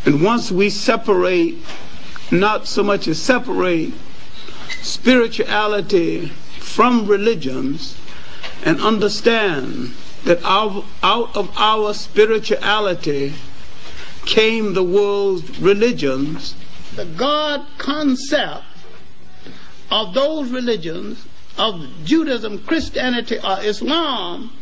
And once we separate, not so much as separate spirituality from religions, and understand that out of our spirituality came the world's religions, the God concept of those religions, of Judaism, Christianity, or Islam,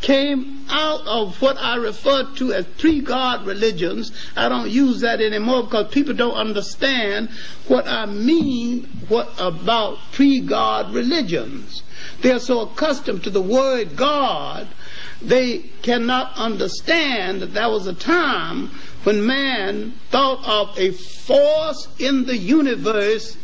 came out of what I refer to as three-God religions. I don't use that anymore because people don't understand what I mean about three-God religions. They're so accustomed to the word God, they cannot understand that there was a time when man thought of a force in the universe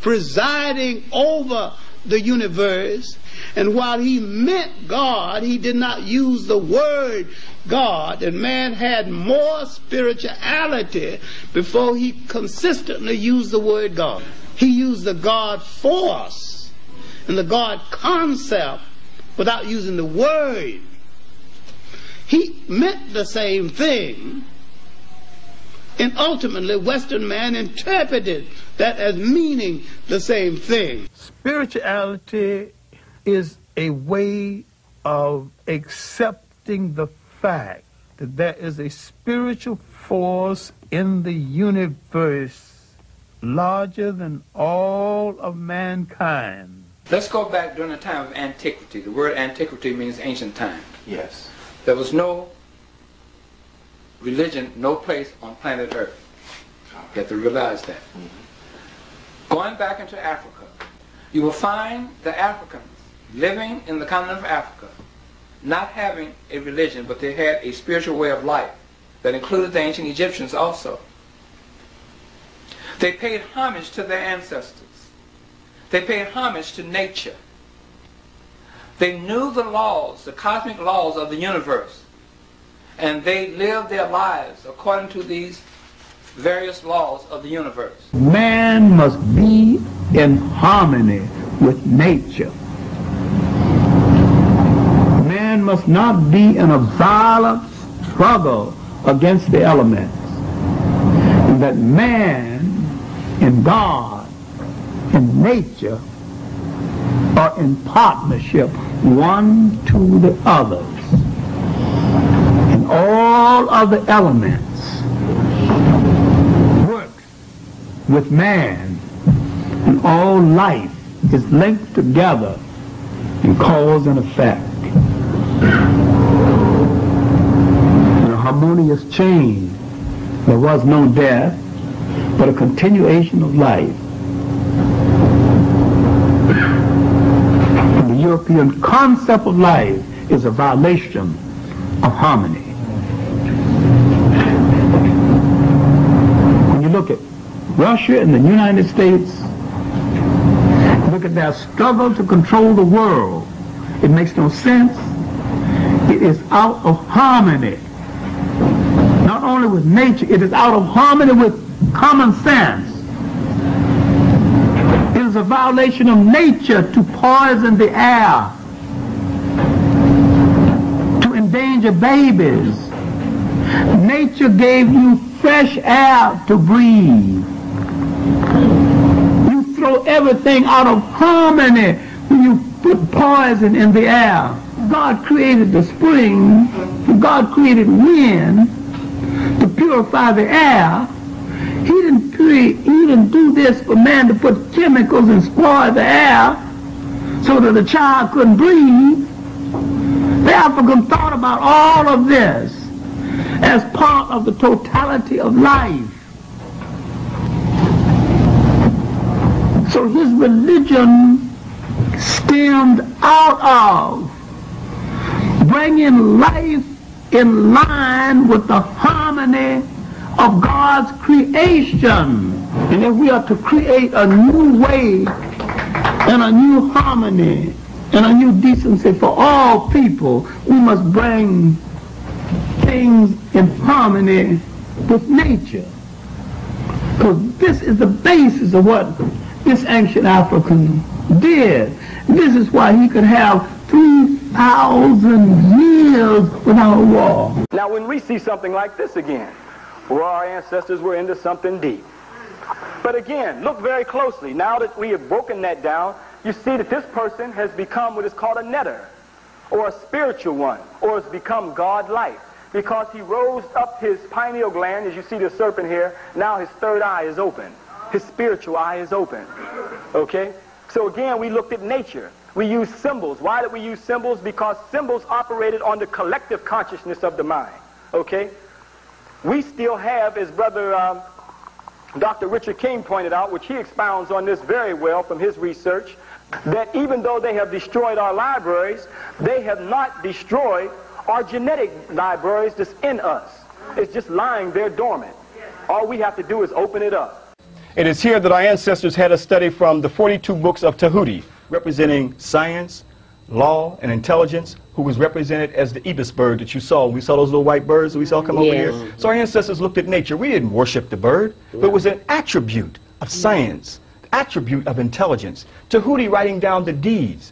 presiding over the universe. And while he meant God, he did not use the word God. And man had more spirituality before he consistently used the word God. He used the God force and the God concept without using the word. He meant the same thing. And ultimately, Western man interpreted that as meaning the same thing. Spirituality is a way of accepting the fact that there is a spiritual force in the universe larger than all of mankind. Let's go back during the time of antiquity. The word antiquity means ancient time. Yes. There was no religion, no place on planet Earth. You have to realize that. Going back into Africa, you will find the Africans living in the continent of Africa not having a religion, but they had a spiritual way of life that included the ancient Egyptians also. They paid homage to their ancestors. They paid homage to nature. They knew the laws, the cosmic laws of the universe, and they lived their lives according to these various laws of the universe. Man must be in harmony with nature. Man must not be in a violent struggle against the elements. And that man and God and nature are in partnership one to the others. And all of the elements work with man, and all life is linked together in cause and effect. In a harmonious chain, there was no death, but a continuation of life. And the European concept of life is a violation of harmony. When you look at Russia and the United States, look at their struggle to control the world, it makes no sense. It is out of harmony. Not only with nature, it is out of harmony with common sense. It is a violation of nature to poison the air, to endanger babies. Nature gave you fresh air to breathe. You throw everything out of harmony when you put poison in the air. God created the spring, God created wind to purify the air. He didn't do this for man to put chemicals and spoil the air so that the child couldn't breathe. The African thought about all of this as part of the totality of life. So his religion stemmed out of bringing life in line with the harmony of God's creation. And if we are to create a new way and a new harmony and a new decency for all people, we must bring things in harmony with nature. Because this is the basis of what this ancient African did. This is why he could have 3,000 years without a war. Now when we see something like this again, Well, our ancestors were into something deep. But again, look very closely. Now that we have broken that down, you see that this person has become what is called a netter, or a spiritual one, or has become God-like, because he rose up his pineal gland. As you see the serpent here, now his third eye is open. His spiritual eye is open. Okay? So again, we looked at nature. We used symbols. Why did we use symbols? Because symbols operated on the collective consciousness of the mind. Okay? We still have, as Brother Dr. Richard King pointed out, which he expounds on this very well from his research, that even though they have destroyed our libraries, they have not destroyed our genetic libraries that's in us. It's just lying there dormant. All we have to do is open it up. It is here that our ancestors had us study from the 42 books of Tahuti, representing science, law, and intelligence, who was represented as the ibis bird that you saw. We saw those little white birds that we saw come over here. So our ancestors looked at nature. We didn't worship the bird, but it was an attribute of science, attribute of intelligence. Tahuti writing down the deeds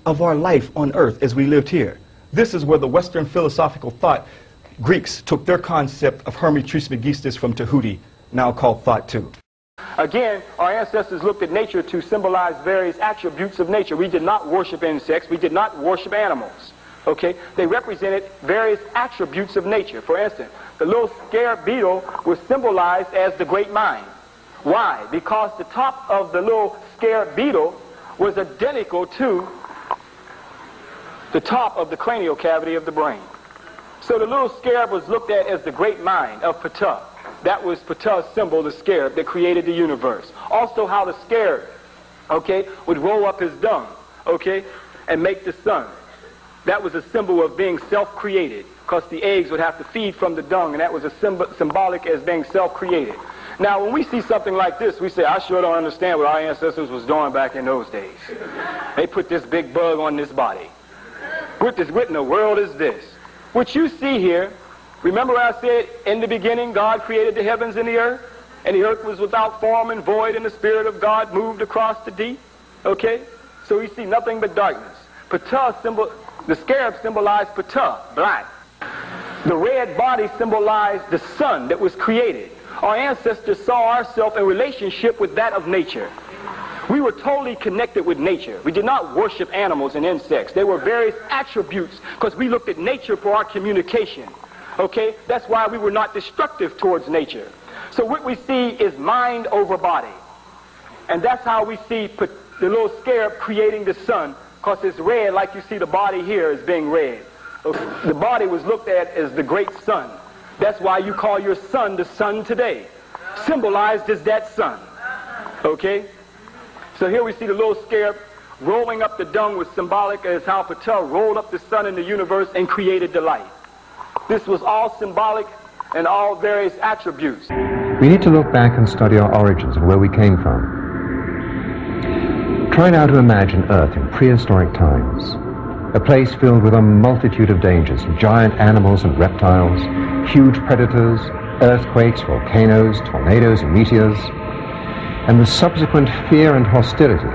of our life on earth as we lived here. This is where the Western philosophical thought, Greeks took their concept of Hermes Trismegistus from Tahuti, now called thought too. Again, our ancestors looked at nature to symbolize various attributes of nature. We did not worship insects. We did not worship animals. Okay? They represented various attributes of nature. For instance, the little scarab beetle was symbolized as the great mind. Why? Because the top of the little scarab beetle was identical to the top of the cranial cavity of the brain. So the little scarab was looked at as the great mind of Ptah. That was Ptah's symbol, the scarab that created the universe. Also how the scarab, okay, would roll up his dung, okay, and make the sun. That was a symbol of being self-created, because the eggs would have to feed from the dung, and that was a symbolic as being self-created. Now, when we see something like this, we say, I sure don't understand what our ancestors was doing back in those days. They put this big bug on this body. What in the world is this? What you see here, remember I said, in the beginning, God created the heavens and the earth was without form and void, and the Spirit of God moved across the deep. Okay? So we see nothing but darkness. The scarab symbolized Ptah, black. The red body symbolized the sun that was created. Our ancestors saw ourselves in relationship with that of nature. We were totally connected with nature. We did not worship animals and insects. There were various attributes because we looked at nature for our communication. Okay? That's why we were not destructive towards nature. So what we see is mind over body. And that's how we see the little scarab creating the sun, because it's red like you see the body here as being red. The body was looked at as the great sun. That's why you call your sun the sun today. Symbolized as that sun. Okay? So here we see the little scarab rolling up the dung was symbolic as how Ptah rolled up the sun in the universe and created the light. This was all symbolic and all various attributes. We need to look back and study our origins and where we came from. Try now to imagine Earth in prehistoric times, a place filled with a multitude of dangers, giant animals and reptiles, huge predators, earthquakes, volcanoes, tornadoes and meteors, and the subsequent fear and hostility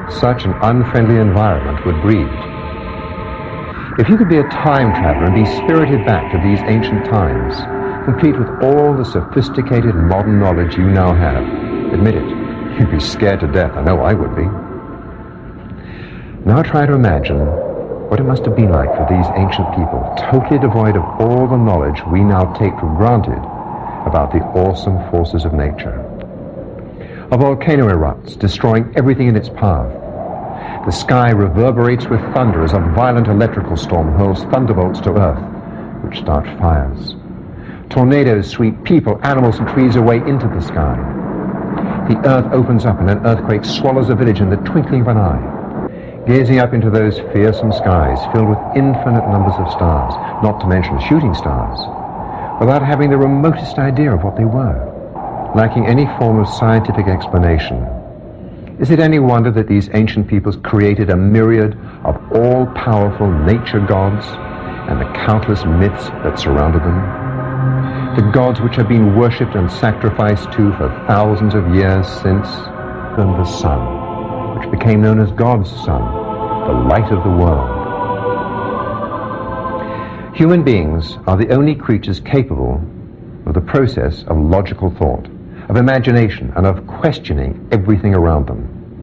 such an unfriendly environment would breed. If you could be a time traveler and be spirited back to these ancient times, complete with all the sophisticated modern knowledge you now have, admit it, you'd be scared to death. I know I would be. Now try to imagine what it must have been like for these ancient people, totally devoid of all the knowledge we now take for granted about the awesome forces of nature. A volcano erupts, destroying everything in its path. The sky reverberates with thunder as a violent electrical storm hurls thunderbolts to earth, which start fires. Tornadoes sweep people, animals, and trees away into the sky. The earth opens up and an earthquake swallows a village in the twinkling of an eye. Gazing up into those fearsome skies filled with infinite numbers of stars, not to mention shooting stars, without having the remotest idea of what they were, lacking any form of scientific explanation. Is it any wonder that these ancient peoples created a myriad of all-powerful nature gods and the countless myths that surrounded them? The gods which have been worshipped and sacrificed to for thousands of years since, and the sun, which became known as God's sun, the light of the world. Human beings are the only creatures capable of with the process of logical thought, of imagination, and of questioning everything around them.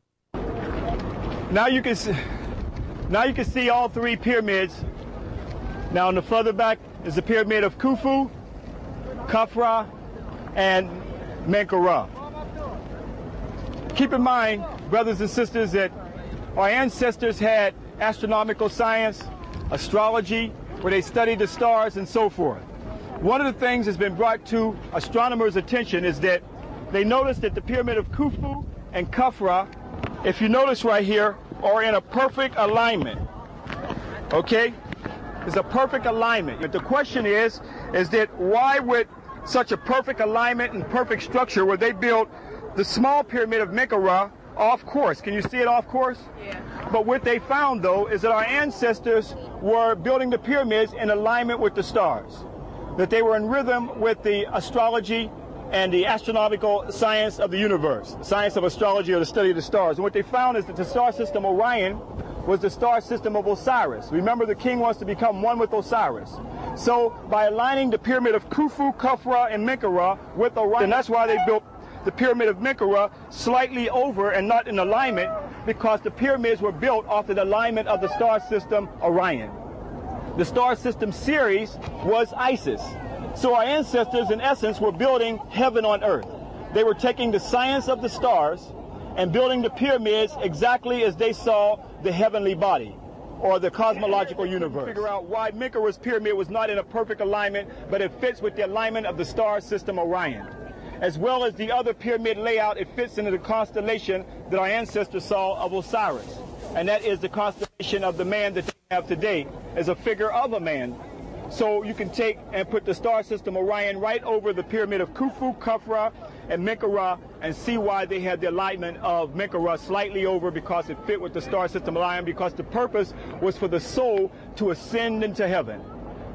Now you can see all three pyramids. Now on the further back is the pyramid of Khufu, Khafra, and Menkaure. Keep in mind, brothers and sisters, that our ancestors had astronomical science, astrology, where they studied the stars and so forth. One of the things that's been brought to astronomers' attention is that they noticed that the pyramid of Khufu and Khafra, if you notice right here, are in a perfect alignment. Okay? It's a perfect alignment. But the question is that why would such a perfect alignment and perfect structure where they built the small pyramid of Menkaure off course? Can you see it off course? Yeah. But what they found, though, is that our ancestors were building the pyramids in alignment with the stars, that they were in rhythm with the astrology and the astronomical science of the universe, the science of astrology or the study of the stars. And what they found is that the star system Orion was the star system of Osiris. Remember, the king wants to become one with Osiris. So by aligning the pyramid of Khufu, Khafra, and Menkaure with Orion, and that's why they built the pyramid of Menkaure slightly over and not in alignment, because the pyramids were built off of the alignment of the star system Orion. The star system Ceres was Isis. So our ancestors, in essence, were building heaven on earth. They were taking the science of the stars and building the pyramids exactly as they saw the heavenly body, or the cosmological universe. Figure out why Menkaure's pyramid was not in a perfect alignment, but it fits with the alignment of the star system Orion. As well as the other pyramid layout, it fits into the constellation that our ancestors saw of Osiris. And that is the constellation of the man that they have today as a figure of a man. So you can take and put the star system Orion right over the pyramid of Khufu, Khafra, and Menkaure and see why they had the alignment of Menkaure slightly over, because it fit with the star system Orion, because the purpose was for the soul to ascend into heaven,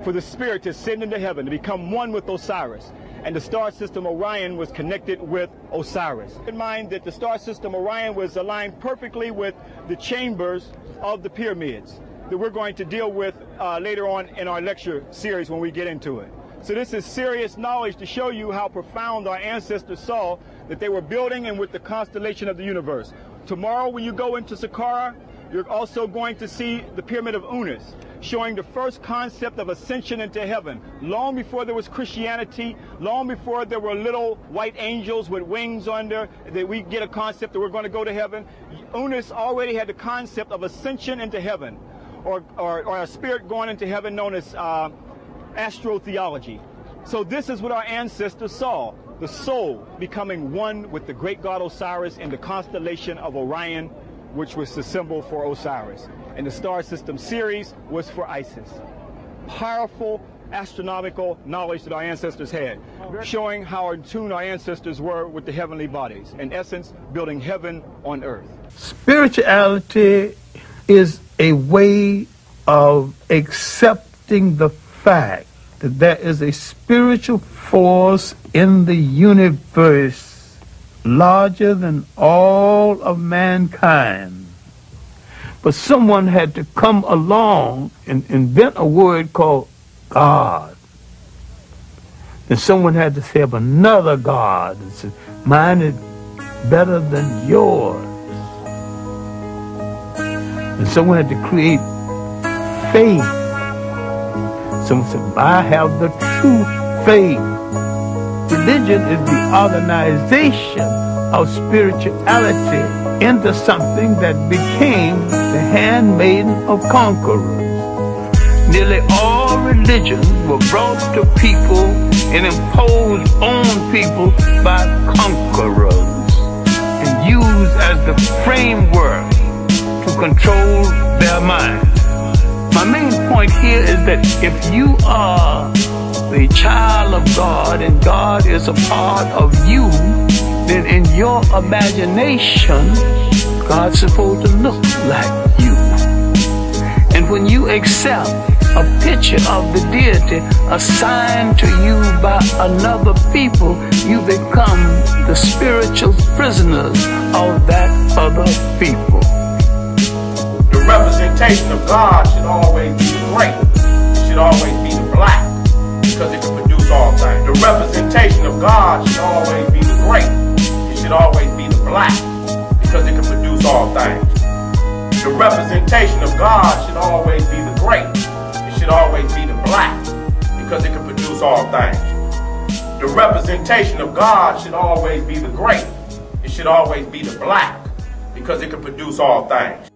for the spirit to ascend into heaven, to become one with Osiris. And the star system Orion was connected with Osiris. Keep in mind that the star system Orion was aligned perfectly with the chambers of the pyramids that we're going to deal with later on in our lecture series when we get into it. So this is serious knowledge to show you how profound our ancestors saw that they were building and with the constellation of the universe. Tomorrow when you go into Saqqara, you're also going to see the pyramid of Unas, showing the first concept of ascension into heaven. Long before there was Christianity, long before there were little white angels with wings under, that we get a concept that we're going to go to heaven, Unas already had the concept of ascension into heaven, or a spirit going into heaven, known as astrotheology. So this is what our ancestors saw, the soul becoming one with the great god Osiris in the constellation of Orion, which was the symbol for Osiris. And the star system Ceres was for Isis. Powerful astronomical knowledge that our ancestors had, showing how in tune our ancestors were with the heavenly bodies. In essence, building heaven on earth. Spirituality is a way of accepting the fact that there is a spiritual force in the universe larger than all of mankind. But someone had to come along and invent a word called God. And someone had to say of another God and say, mine is better than yours. And someone had to create faith. Someone said, I have the true faith. Religion is the organization of spirituality into something that became the handmaiden of conquerors. Nearly all religions were brought to people and imposed on people by conquerors and used as the framework to control their minds. My main point here is that if you are the child of God and God is a part of you, then in your imagination, God's supposed to look like you. And when you accept a picture of the deity assigned to you by another people, you become the spiritual prisoners of that other people. The representation of God should always be the gray. It should always be the black, because it can produce produce all things. The representation of God should always be the great. It should always be the black, because it can produce all things. The representation of God should always be the great. It should always be the black, because it can produce all things. The representation of God should always be the great. It should always be the black, because it can produce all things.